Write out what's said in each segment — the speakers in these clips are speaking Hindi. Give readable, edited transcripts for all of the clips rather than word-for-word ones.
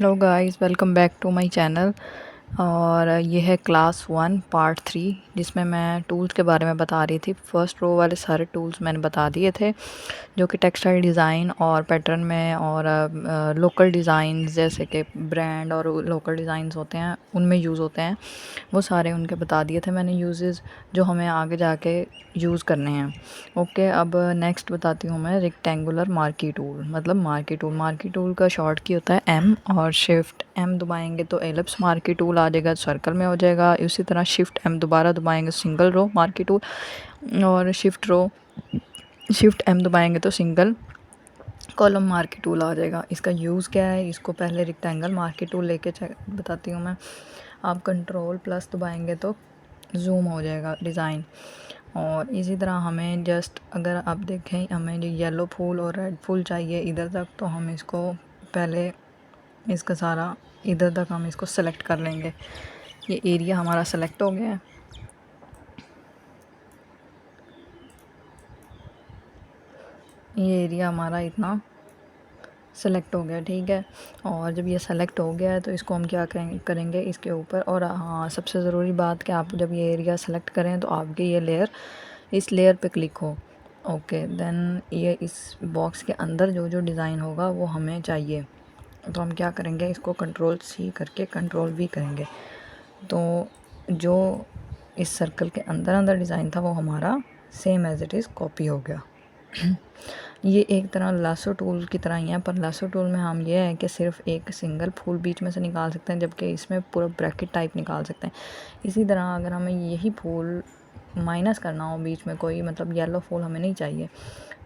Hello guys, welcome back to my channel. और ये है क्लास 1 पार्ट 3 जिसमें मैं टूल्स के बारे में बता रही थी। फर्स्ट रो वाले सारे टूल्स मैंने बता दिए थे जो कि टेक्सटाइल डिज़ाइन और पैटर्न में और लोकल डिज़ाइंस जैसे कि ब्रांड और लोकल डिज़ाइंस होते हैं उनमें यूज़ होते हैं। वो सारे उनके बता दिए थे मैंने यूजेस जो हमें आगे जाके यूज़ करने हैं। ओके, अब नेक्स्ट बताती हूँ मैं रेक्टेंगुलर मार्की टूल। मतलब मार्की टूल का शॉर्ट की होता है एम, और शिफ्ट एम दबाएंगे तो एलिप्स मार्की टूल आ जाएगा, सर्कल में हो जाएगा। इसी तरह शिफ्ट एम दोबारा दबाएंगे सिंगल रो मार्की टूल, और शिफ्ट एम दबाएंगे तो सिंगल कॉलम मार्की टूल आ जाएगा। इसका यूज़ क्या है, इसको पहले रेक्टेंगल मार्की टूल लेके बताती हूँ मैं। आप कंट्रोल प्लस दबाएंगे तो जूम हो जाएगा डिज़ाइन। और इसी तरह हमें जस्ट अगर आप देखें हमें जो येलो फूल और रेड फूल चाहिए इधर तक, तो हम इसको पहले इसका सारा इधर तक हम इसको सेलेक्ट कर लेंगे। ये एरिया हमारा सेलेक्ट हो गया है। ये एरिया हमारा इतना सेलेक्ट हो गया, ठीक है। और जब ये सेलेक्ट हो गया है तो इसको हम क्या करेंगे इसके ऊपर। और हाँ, सबसे ज़रूरी बात कि आप जब ये एरिया सेलेक्ट करें तो आपकी ये लेयर, इस लेयर पे क्लिक हो। ओके, देन ये इस बॉक्स के अंदर जो जो डिज़ाइन होगा वो हमें चाहिए, तो हम क्या करेंगे इसको कंट्रोल सी करके कंट्रोल वी करेंगे। तो जो इस सर्कल के अंदर अंदर डिज़ाइन था वो हमारा same as it is copy हो गया। ये एक तरह लासो टूल की तरह ही है, पर लासो टूल में हम ये है कि सिर्फ एक सिंगल फूल बीच में से निकाल सकते हैं, जबकि इसमें पूरा ब्रैकेट टाइप निकाल सकते हैं। इसी तरह अगर हमें यही फूल माइनस करना हो बीच में कोई, मतलब येलो फूल हमें नहीं चाहिए,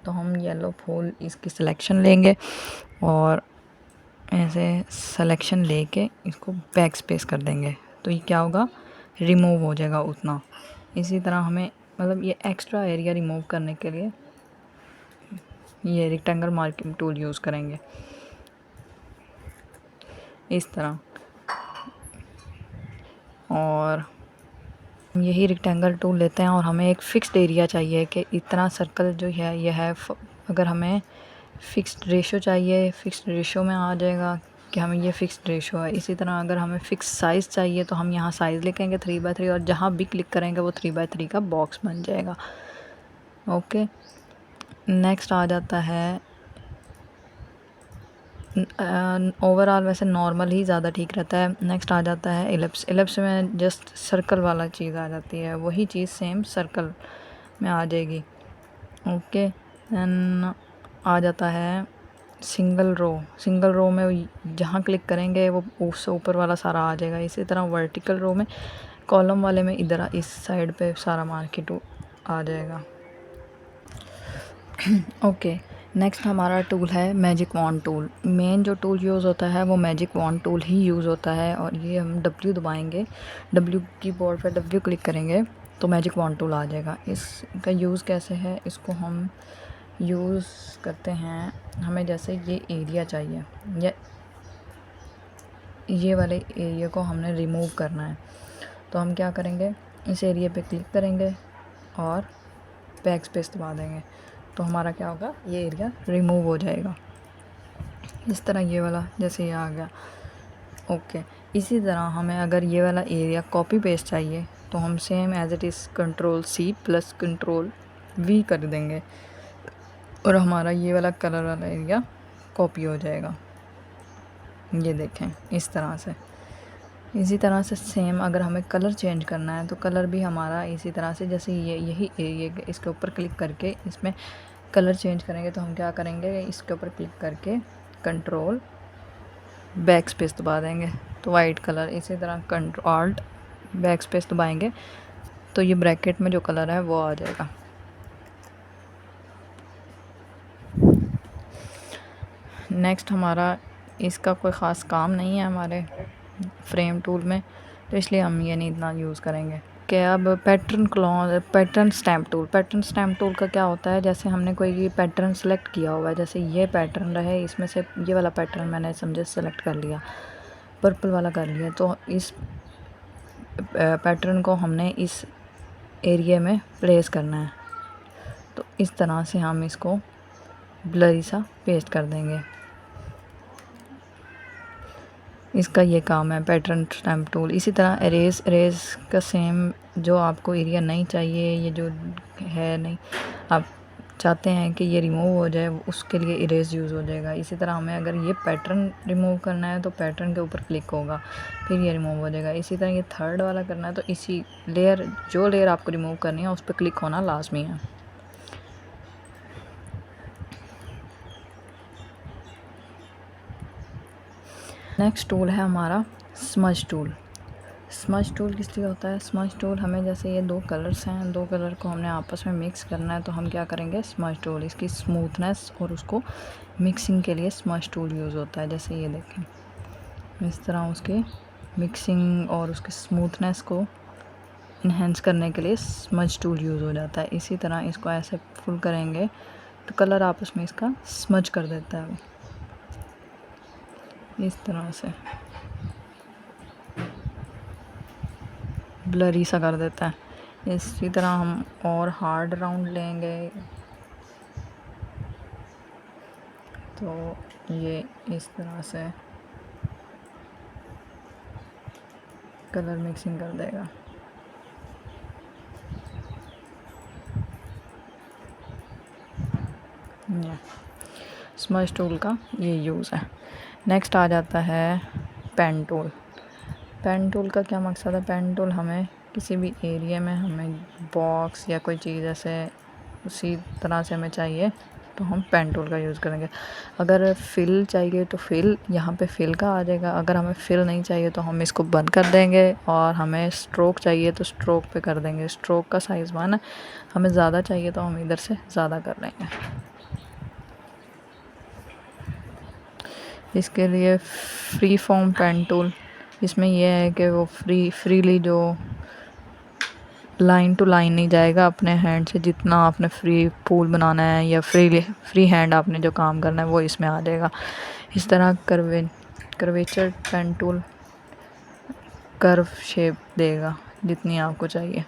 तो हम येलो फूल इसकी सिलेक्शन लेंगे और ऐसे सिलेक्शन लेके इसको बैक स्पेस कर देंगे, तो ये क्या होगा, रिमूव हो जाएगा उतना। इसी तरह हमें मतलब ये एक्स्ट्रा एरिया रिमूव करने के लिए ये रेक्टेंगल मार्किंग टूल यूज़ करेंगे इस तरह। और यही रेक्टेंगल टूल लेते हैं और हमें एक फ़िक्स्ड एरिया चाहिए कि इतना सर्कल जो है यह है। अगर हमें फ़िक्स्ड रेशो चाहिए, फ़िक्स्ड रेशो में आ जाएगा कि हमें ये फ़िक्स्ड रेशो है। इसी तरह अगर हमें फ़िक्स साइज़ चाहिए तो हम यहाँ साइज़ लिखेंगे 3x3, और जहाँ भी क्लिक करेंगे वो 3x3 का बॉक्स बन जाएगा। ओके, नेक्स्ट आ जाता है ओवरऑल वैसे नॉर्मल ही ज़्यादा ठीक रहता है। नेक्स्ट आ जाता है एलिप्स। एलिप्स में जस्ट सर्कल वाला चीज़ आ जाती है, वही चीज़ सेम सर्कल में आ जाएगी। ओके, देन आ जाता है सिंगल रो में जहाँ क्लिक करेंगे वो उससे ऊपर वाला सारा आ जाएगा। इसी तरह वर्टिकल रो में, कॉलम वाले में इधर इस साइड पे सारा मार्केट आ जाएगा। ओके, नेक्स्ट हमारा टूल है मैजिक वॉन्ड टूल। मेन जो टूल यूज़ होता है वो मैजिक वॉन्ड टूल ही यूज़ होता है, और ये हम W दबाएंगे, W कीबोर्ड पर W क्लिक करेंगे तो मैजिक वॉन्ड टूल आ जाएगा। इसका यूज़ कैसे है, इसको हम यूज़ करते हैं, हमें जैसे ये एरिया चाहिए, ये वाले एरिया को हमने रिमूव करना है, तो हम क्या करेंगे, इस एरिया पे क्लिक करेंगे और बैक स्पेस दबा देंगे, तो हमारा क्या होगा, ये एरिया रिमूव हो जाएगा। इस तरह ये वाला जैसे ये आ गया। ओके, इसी तरह हमें अगर ये वाला एरिया कॉपी पेस्ट चाहिए तो हम same as it is control C plus control V कर देंगे और हमारा ये वाला कलर वाला एरिया कॉपी हो जाएगा। ये देखें इस तरह से। इसी तरह से सेम अगर हमें कलर चेंज करना है तो कलर भी हमारा इसी तरह से, जैसे यही एरिया इसके ऊपर क्लिक करके इसमें कलर चेंज करेंगे, तो हम क्या करेंगे, इसके ऊपर क्लिक करके कंट्रोल बैक स्पेस दबा देंगे तो वाइट कलर। इसी तरह कंट्रोल ऑल्ट बैक स्पेस दबाएंगे तो ये ब्रैकेट में जो कलर है वो आ जाएगा। नेक्स्ट हमारा इसका कोई ख़ास काम नहीं है हमारे फ्रेम टूल में, तो इसलिए हम ये नहीं इतना यूज़ करेंगे। कि अब पैटर्न स्टैम्प टूल का क्या होता है, जैसे हमने कोई पैटर्न सेलेक्ट किया हुआ है, जैसे ये पैटर्न रहे, इसमें से ये वाला पैटर्न मैंने समझे सेलेक्ट कर लिया, पर्पल वाला कर लिया, तो इस पैटर्न को हमने इस एरिया में प्लेस करना है, तो इस तरह से हम इसको ब्लरी सा पेस्ट कर देंगे। इसका ये काम है पैटर्न स्टैम्प टूल। इसी तरह इरेज का सेम, जो आपको एरिया नहीं चाहिए, ये जो है नहीं, आप चाहते हैं कि ये रिमूव हो जाए, उसके लिए इरेज यूज़ हो जाएगा। इसी तरह हमें अगर ये पैटर्न रिमूव करना है तो पैटर्न के ऊपर क्लिक होगा, फिर ये रिमूव हो जाएगा। इसी तरह ये थर्ड वाला करना है तो इसी लेयर, जो लेयर आपको रिमूव करनी है उस पर क्लिक होना लाजमी है। नेक्स्ट टूल है हमारा स्मज टूल। स्मज टूल किस लिए होता है? स्मज टूल हमें, जैसे ये दो कलर्स हैं, दो कलर को हमने आपस में मिक्स करना है तो हम क्या करेंगे, स्मज टूल, इसकी स्मूथनेस और उसको मिक्सिंग के लिए स्मज टूल यूज़ होता है। जैसे ये देखें, इस तरह उसके मिक्सिंग और उसकी स्मूथनेस को इन्हेंस करने के लिए स्मज टूल यूज़ हो जाता है। इसी तरह इसको ऐसे फुल करेंगे तो कलर आपस में इसका स्मज कर देता है, इस तरह से ब्लरी सा कर देता है। इसी तरह हम और हार्ड राउंड लेंगे तो ये इस तरह से कलर मिक्सिंग कर देगा। स्मज टूल का ये यूज़ है। नेक्स्ट आ जाता है पेन टूल। पेन टूल का क्या मकसद है? पेन टूल हमें किसी भी एरिया में हमें बॉक्स या कोई चीज़ ऐसे उसी तरह से हमें चाहिए तो हम पेन टूल का यूज़ करेंगे। अगर फिल चाहिए तो फिल, यहाँ पे फिल का आ जाएगा। अगर हमें फिल नहीं चाहिए तो हम इसको बंद कर देंगे, और हमें स्ट्रोक चाहिए तो स्ट्रोक पे कर देंगे। स्ट्रोक का साइज़ 1 है, हमें ज़्यादा चाहिए तो हम इधर से ज़्यादा कर लेंगे। इसके लिए फ्री फॉर्म पेन टूल, इसमें यह है कि वो फ्रीली जो लाइन टू लाइन नहीं जाएगा अपने हैंड से, जितना आपने फ्री पूल बनाना है या फ्री हैंड आपने जो काम करना है वो इसमें आ जाएगा। इस तरह curvature pen tool curve shape देगा जितनी आपको चाहिए।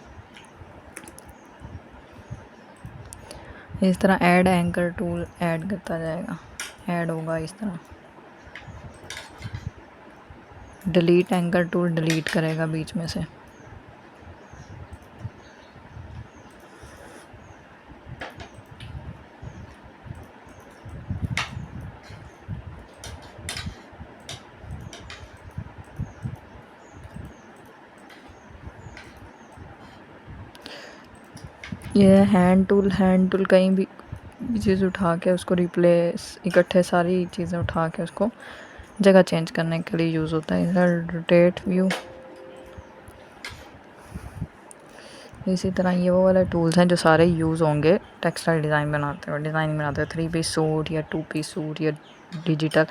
इस तरह ऐड एंकर टूल ऐड करता जाएगा, ऐड होगा इस तरह। डिलीट एंकर टूल डिलीट करेगा बीच में से। ये हैंड टूल कहीं भी चीज़ उठा के उसको रिप्लेस, इकट्ठे सारी चीज़ें उठा के उसको जगह चेंज करने के लिए यूज़ होता है। इधर रोटेट व्यू। इसी तरह ये वो वाले टूल्स हैं जो सारे यूज़ होंगे टेक्सटाइल डिज़ाइन बनाते हो, 3 पीस सूट या 2 पीस सूट या डिजिटल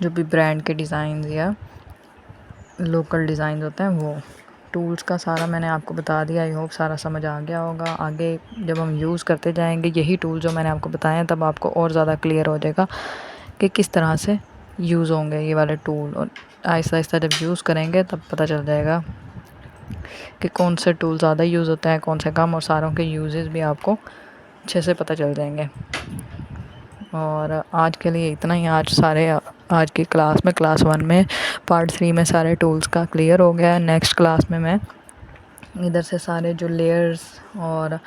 जो भी ब्रांड के डिज़ाइन या लोकल डिज़ाइन होते हैं वो। टूल्स का सारा मैंने आपको बता दिया, आई होप सारा समझ आ गया होगा। आगे जब हम यूज़ करते जाएंगे यही टूल जो मैंने आपको बताए हैं, तब आपको और ज़्यादा क्लियर हो जाएगा कि किस तरह से यूज़ होंगे ये वाले टूल, और आहिस्ता आहिस्ता जब यूज़ करेंगे तब पता चल जाएगा कि कौन से टूल ज़्यादा यूज़ होते हैं, कौन से कम, और सारों के यूजेस भी आपको अच्छे से पता चल जाएंगे। और आज के लिए इतना ही। आज की क्लास में, क्लास 1 में पार्ट 3 में सारे टूल्स का क्लियर हो गया है। नेक्स्ट क्लास में मैं इधर से सारे जो लेयर्स और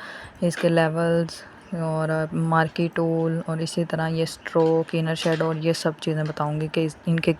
इसके लेवल्स और मार्की टूल और इसी तरह ये स्ट्रोक, इनर शेडो और ये सब चीज़ें बताऊंगी कि इनके